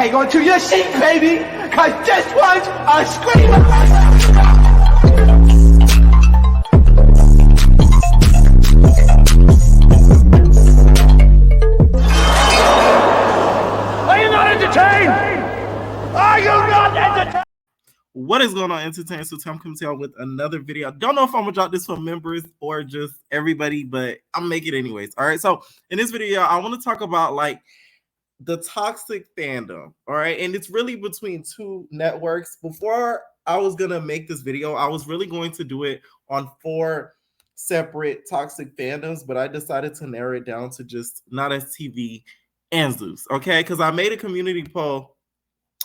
hang on to your seat, baby, because this one's a screamer. Are you not entertained? Are you not entertained? What is going on, entertainers? So Tom comes out with another video. Don't know if I'm gonna drop this for members or just everybody, but I'm making it anyways. All right. So in this video, I want to talk about like the toxic fandom. All right, and it's really between two networks. Before I was gonna make this video, I was really going to do it on 4 separate toxic fandoms, but I decided to narrow it down to just Nowthatstv and Zeus. Okay, because I made a community poll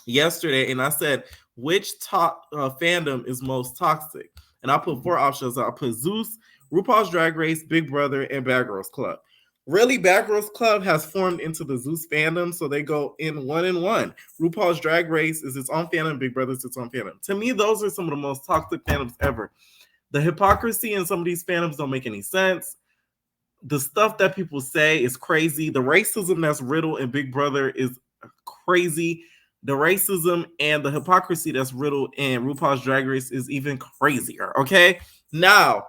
yesterday and I said which top fandom is most toxic, and I put 4 options. I put Zeus, RuPaul's Drag Race, Big Brother, and Bad Girls Club. Really, Bad Girls Club has formed into the Zeus fandom, so they go in 1 and 1. RuPaul's Drag Race is its own fandom, Big Brother is its own fandom. To me, those are some of the most toxic fandoms ever. The hypocrisy in some of these fandoms don't make any sense. The stuff that people say is crazy. The racism that's riddled in Big Brother is crazy. The racism and the hypocrisy that's riddled in RuPaul's Drag Race is even crazier, okay? Now,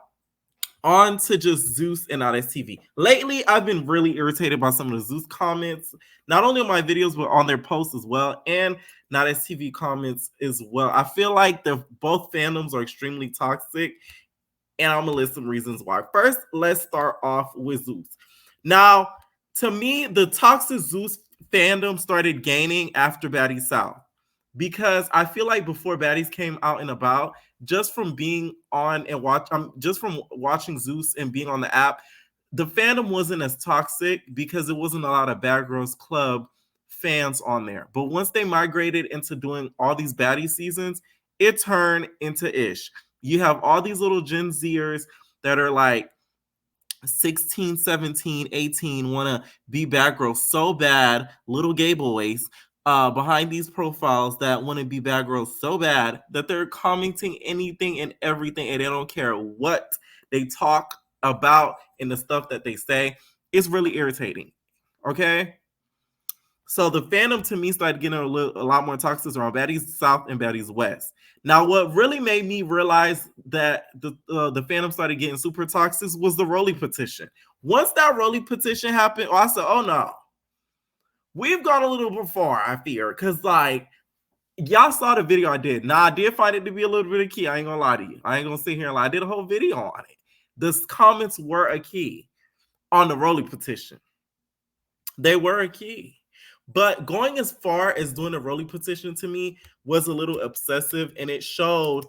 on to just Zeus and Nowthatstv. Lately, I've been really irritated by some of the Zeus comments, not only on my videos, but on their posts as well, and Nowthatstv comments as well. I feel like both fandoms are extremely toxic, and I'm gonna list some reasons why. First, let's start off with Zeus. Now, to me, the toxic Zeus fandom started gaining after Baddies South, because I feel like before Baddies came out and about, just from being on and just from watching Zeus and being on the app, the fandom wasn't as toxic because it wasn't a lot of Bad Girls Club fans on there. But once they migrated into doing all these Baddie seasons, it turned into ish. You have all these little Gen Zers that are like 16, 17, 18, want to be Bad Girls so bad, little gay boys behind these profiles that want to be Bad Girls so bad that they're commenting anything and everything, and they don't care what they talk about and the stuff that they say. It's really irritating, okay? So the fandom to me started getting a lot more toxic around Baddies South and Baddies West. Now, what really made me realize that the fandom started getting super toxic was the Rolly petition. Once that Rolly petition happened, I said, oh no, we've gone a little bit far, I fear, because like y'all saw the video I did. Now, I did find it to be a little bit of key. I ain't gonna lie to you. I ain't gonna sit here and lie. I did a whole video on it. The comments were a key on the Rolly petition. They were a key. But going as far as doing a Rolly petition to me was a little obsessive, and it showed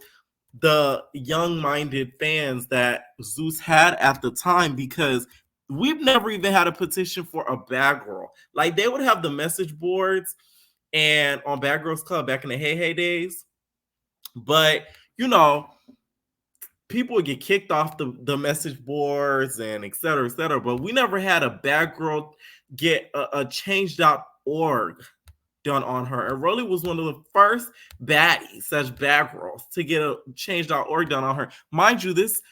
the young-minded fans that Zeus had at the time, because we've never even had a petition for a bad girl. Like, they would have the message boards and on Bad Girls Club back in the hey days, but you know, people would get kicked off the message boards and et cetera, but we never had a bad girl get a change.org done on her. And Rolly was one of the first baddies, such bad girls, to get a change.org done on her. Mind you, this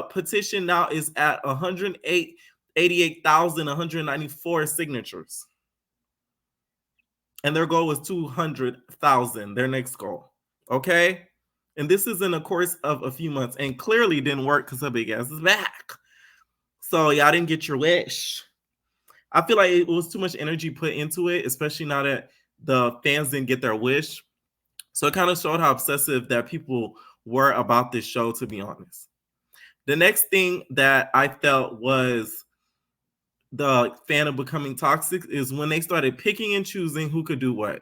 petition now is at 188,194 signatures. And their goal was 200,000, their next goal. Okay? And this is in the course of a few months, and clearly didn't work because her big ass is back. So y'all didn't get your wish. I feel like it was too much energy put into it, especially now that the fans didn't get their wish. So it kind of showed how obsessive that people were about this show, to be honest. The next thing that I felt was the fandom becoming toxic is when they started picking and choosing who could do what.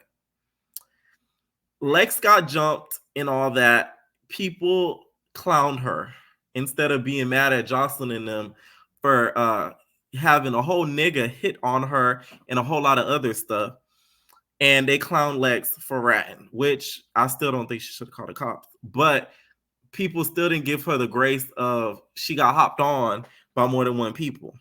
Lex got jumped and all that. People clowned her instead of being mad at Jocelyn and them for having a whole nigga hit on her and a whole lot of other stuff. And they clowned Lex for ratting, which I still don't think she should have called the cops. But people still didn't give her the grace of she got hopped on by more than one people.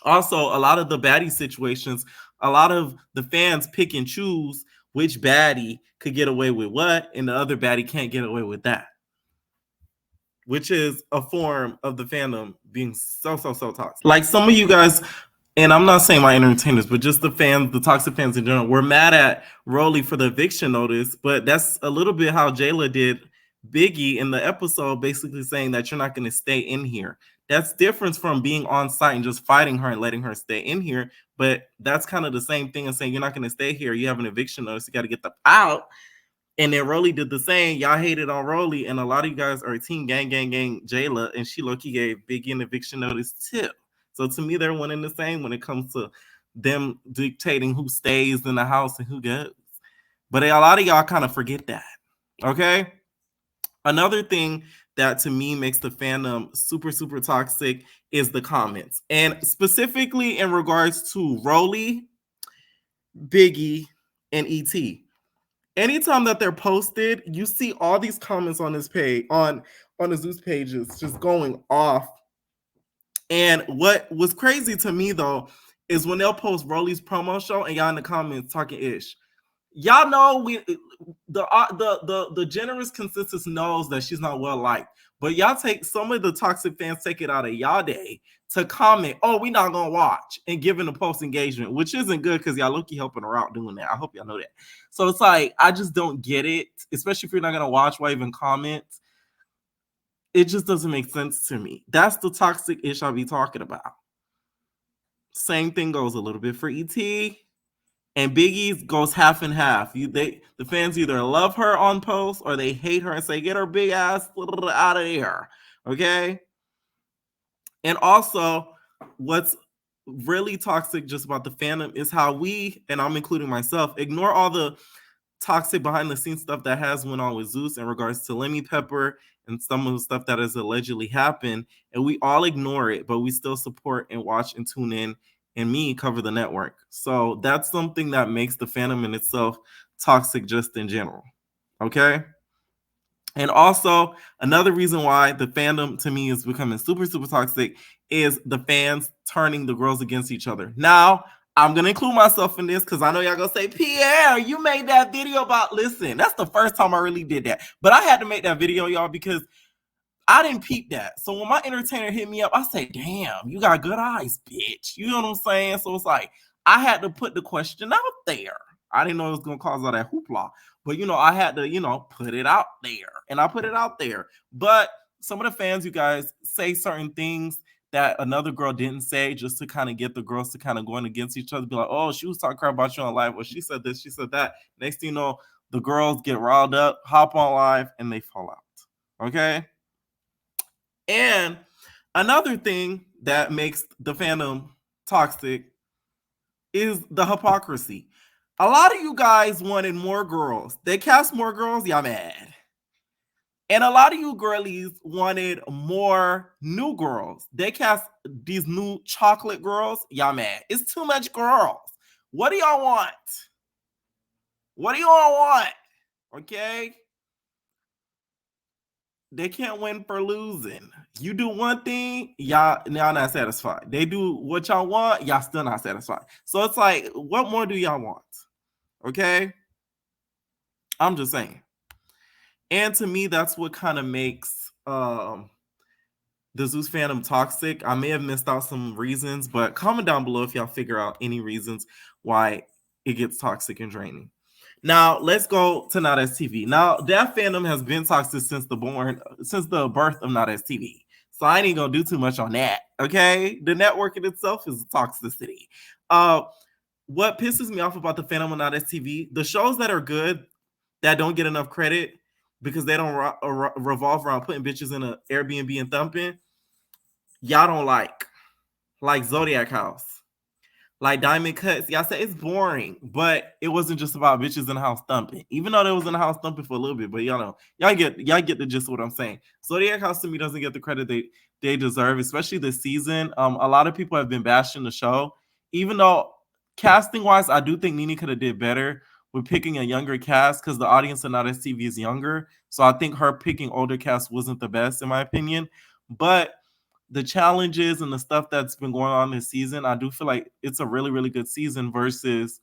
Also, a lot of the baddie situations, a lot of the fans pick and choose which baddie could get away with what, and the other baddie can't get away with that, which is a form of the fandom being so toxic. Like, some of you guys and I'm not saying my entertainers, but just the fans, the toxic fans in general, were mad at Rolly for the eviction notice. But that's a little bit how Jayla did Biggie in the episode, basically saying that you're not going to stay in here. That's different from being on site and just fighting her and letting her stay in here. But that's kind of the same thing as saying you're not going to stay here. You have an eviction notice. You got to get them out. And then Rolly did the same. Y'all hated on Rolly, and a lot of you guys are team gang, Jayla, and she low-key gave Biggie an eviction notice too. So to me, they're one and the same when it comes to them dictating who stays in the house and who goes. But a lot of y'all kind of forget that. Okay. Another thing that to me makes the fandom super, super toxic is the comments. And specifically in regards to Rolly, Biggie, and E.T. Anytime that they're posted, you see all these comments on this page, on the Zeus pages, just going off. And what was crazy to me though is when they'll post Rolly's promo show and y'all in the comments talking ish. Y'all know the generous consensus knows that she's not well liked, but y'all take some of the toxic fans take it out of y'all day to comment, oh, we not gonna watch, and giving the post engagement, which isn't good because y'all low-key helping her out doing that. I hope y'all know that. So it's like I just don't get it, especially if you're not gonna watch, why even comment? It just doesn't make sense to me. That's the toxic ish I'll be talking about. Same thing goes a little bit for ET. And Biggie's goes half and half. The fans either love her on post or they hate her and say, get her big ass out of here. Okay. And also, what's really toxic just about the fandom is how we, and I'm including myself, ignore all the toxic behind the scenes stuff that has went on with Zeus in regards to Lemmy Pepper and some of the stuff that has allegedly happened. And we all ignore it, but we still support and watch and tune in and me cover the network. So that's something that makes the fandom in itself toxic just in general. Okay. And also, another reason why the fandom to me is becoming super, super toxic is the fans turning the girls against each other. Now, I'm going to include myself in this because I know y'all going to say, Pierre, you made that video about, listen, that's the first time I really did that. But I had to make that video, y'all, because I didn't peep that. So when my entertainer hit me up, I say, damn, you got good eyes, bitch. You know what I'm saying? So it's like, I had to put the question out there. I didn't know it was going to cause all that hoopla. But, I had to, put it out there. And I put it out there. But some of the fans, you guys, say certain things that another girl didn't say just to kind of get the girls to kind of going against each other. Be like, oh, she was talking crap about you on live. Well, she said this, she said that. Next thing you know, the girls get riled up, hop on live, and they fall out. Okay? And another thing that makes the fandom toxic is the hypocrisy. A lot of you guys wanted more girls. They cast more girls, y'all mad. And a lot of you girlies wanted more new girls. They cast these new chocolate girls, y'all mad. It's too much girls. What do y'all want? What do y'all want? Okay? They can't win for losing. You do one thing, y'all not satisfied. They do what y'all want, y'all still not satisfied. So it's like, what more do y'all want? Okay? I'm just saying. And to me, that's what kind of makes the Zeus fandom toxic. I may have missed out some reasons, but comment down below if y'all figure out any reasons why it gets toxic and draining. Now let's go to Nowthatstv. Now that fandom has been toxic since the birth of Nowthatstv. So I ain't gonna do too much on that. Okay, the network in itself is toxicity. What pisses me off about the fandom of Nowthatstv, the shows that are good that don't get enough credit because they don't revolve around putting bitches in an Airbnb and thumping, y'all don't like Zodiac House. Like Diamond Cuts, y'all say it's boring, but it wasn't just about bitches in the house thumping. Even though they was in the house thumping for a little bit, but y'all get the gist of what I'm saying. Zodiac House to me doesn't get the credit they deserve, especially this season. A lot of people have been bashing the show, even though casting wise, I do think Nene could have did better with picking a younger cast because the audience of Nowthatstv is younger. So I think her picking older cast wasn't the best in my opinion, but the challenges and the stuff that's been going on this season, I do feel like it's a really, really good season versus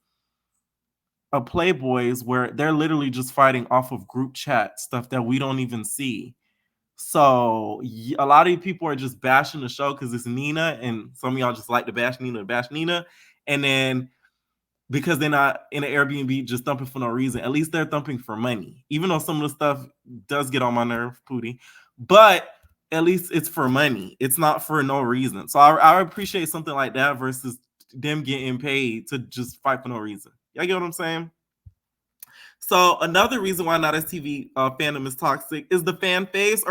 a Playboys where they're literally just fighting off of group chat stuff that we don't even see. So a lot of people are just bashing the show because it's Nina, and some of y'all just like to bash Nina, and then because they're not in an Airbnb just thumping for no reason. At least they're thumping for money, even though some of the stuff does get on my nerve, Pootie. But at least it's for money. It's not for no reason. So I appreciate something like that versus them getting paid to just fight for no reason. Y'all get what I'm saying? So another reason why Not As TV fandom is toxic is the fan face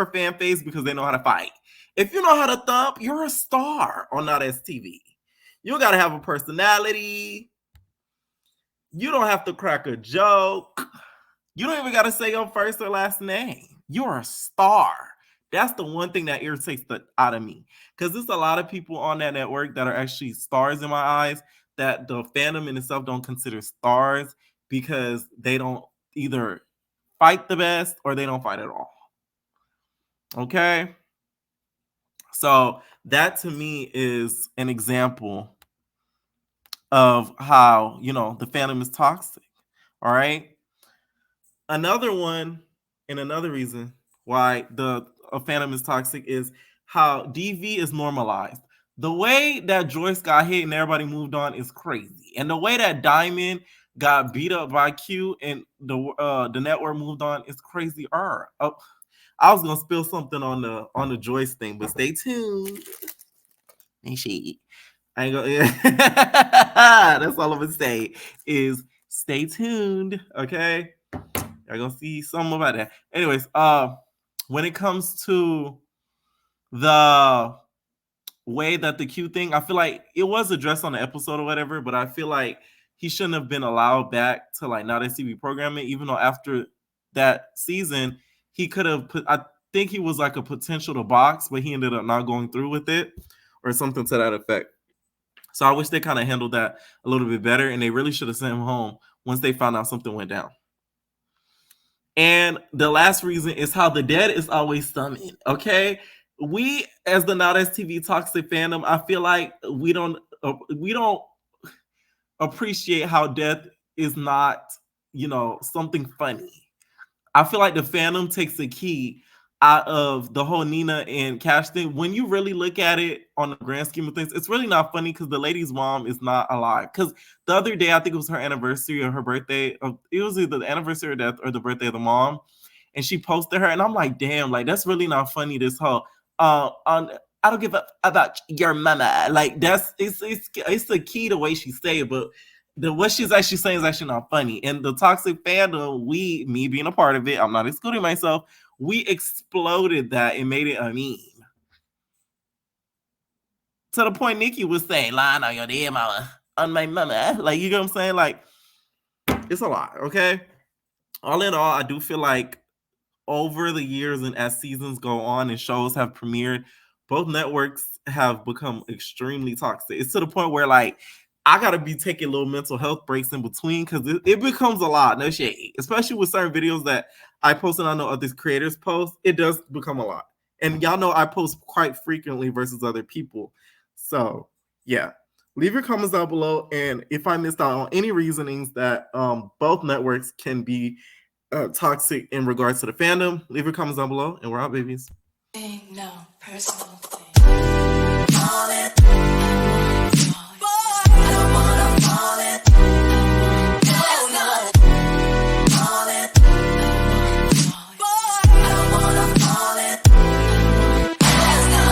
because they know how to fight. If you know how to thump, you're a star on Not As TV. You got to have a personality. You don't have to crack a joke. You don't even got to say your first or last name. You're a star. That's the one thing that irritates the out of me. Because there's a lot of people on that network that are actually stars in my eyes that the fandom in itself don't consider stars because they don't either fight the best or they don't fight at all. Okay? So that to me is an example of how, the fandom is toxic. All right? Another one and another reason why the fandom is toxic is how DV is normalized. The way that Joyce got hit and everybody moved on is crazy. And the way that Diamond got beat up by Q and the network moved on is crazy. I was gonna spill something on the Joyce thing, but stay tuned. And she, I ain't gonna. Yeah. That's all I'm gonna say is stay tuned. Okay. You're gonna see something about that. Anyways, when it comes to the way that the Q thing, I feel like it was addressed on the episode or whatever, but I feel like he shouldn't have been allowed back to like Not As TV programming, even though after that season he could have put. I think he was like a potential to box, but he ended up not going through with it or something to that effect. So I wish they kind of handled that a little bit better, and they really should have sent him home once they found out something went down. And the last reason is how the dead is always summoned. Okay, we as the Not As TV toxic fandom, I feel like we don't appreciate how death is not, something funny. I feel like the fandom takes the key out of the whole Nina and Cash thing. When you really look at it on the grand scheme of things, it's really not funny because the lady's mom is not alive. Because the other day, I think it was her anniversary or her birthday. It was either the anniversary of death or the birthday of the mom. And she posted her, and I'm like, damn, like that's really not funny. This whole I don't give a about your mama. Like it's the key the way she say it, but what she's actually saying is actually not funny. And the toxic fandom, me being a part of it, I'm not excluding myself, we exploded that and made it a meme. To the point Nikki was saying, lying on your dead mama, on my mama. Like, you know what I'm saying? Like, it's a lot, okay? All in all, I do feel like over the years and as seasons go on and shows have premiered, both networks have become extremely toxic. It's to the point where, like, I gotta be taking little mental health breaks in between because it becomes a lot. No shade, especially with certain videos that I post and I know other creators post. It does become a lot, and y'all know I post quite frequently versus other people. So yeah, leave your comments down below, and if I missed out on any reasonings that both networks can be toxic in regards to the fandom, leave your comments down below, and we're out, babies. No personal.